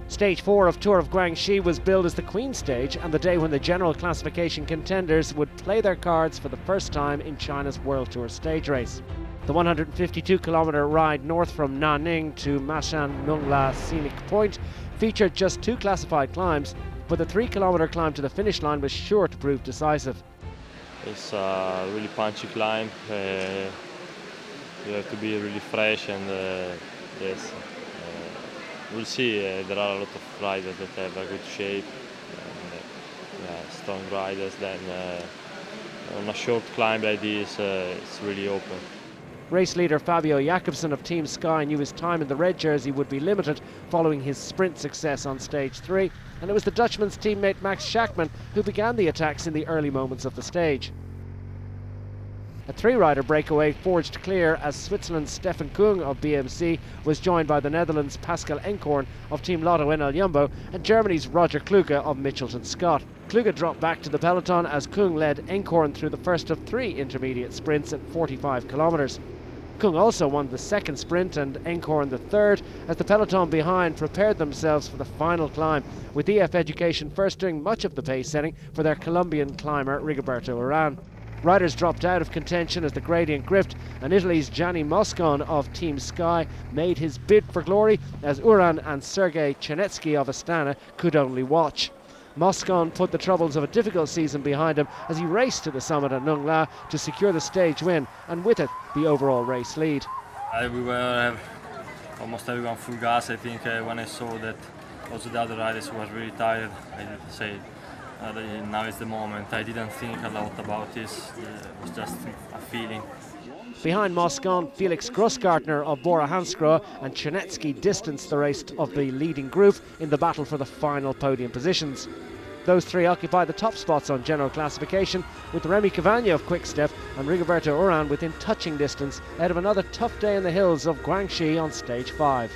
Stage 4 of Tour of Guangxi was billed as the Queen Stage and the day when the general classification contenders would play their cards for the first time in China's World Tour stage race. The 152-kilometre ride north from Nanning to Mashan Nongla Scenic Point featured just 2 classified climbs, but the 3-kilometre climb to the finish line was sure to prove decisive. It's a really punchy climb. You have to be really fresh and yes. We'll see, there are a lot of riders that have a good shape, and, strong riders. Then on a short climb like this, it's really open. Race leader Fabio Jakobsen of Team Sky knew his time in the red jersey would be limited following his sprint success on stage 3, and it was the Dutchman's teammate Max Schachmann who began the attacks in the early moments of the stage. A 3-rider breakaway forged clear as Switzerland's Stefan Kung of BMC was joined by the Netherlands' Pascal Enkhorn of Team Lotto NL Jumbo and Germany's Roger Kluge of Mitchelton Scott. Kluge dropped back to the peloton as Kung led Enkhorn through the first of 3 intermediate sprints at 45 kilometres. Kung also won the second sprint and Enkhorn the third as the peloton behind prepared themselves for the final climb, with EF Education first doing much of the pace setting for their Colombian climber Rigoberto Urán. Riders dropped out of contention as the gradient gripped, and Italy's Gianni Moscon of Team Sky made his bid for glory as Urán and Sergei Chernetsky of Astana could only watch. Moscon put the troubles of a difficult season behind him as he raced to the summit at Nong La to secure the stage win, and with it the overall race lead. We were almost everyone full gas. I think when I saw that also the other riders were really tired, I did say now is the moment. I didn't think a lot about this, it was just a feeling. Behind Moscon, Felix Grossgartner of Bora Hansgrohe and Chernetsky distanced the rest of the leading group in the battle for the final podium positions. Those 3 occupy the top spots on general classification, with Remy Cavagna of Quick-Step and Rigoberto Urán within touching distance ahead of another tough day in the hills of Guangxi on stage 5.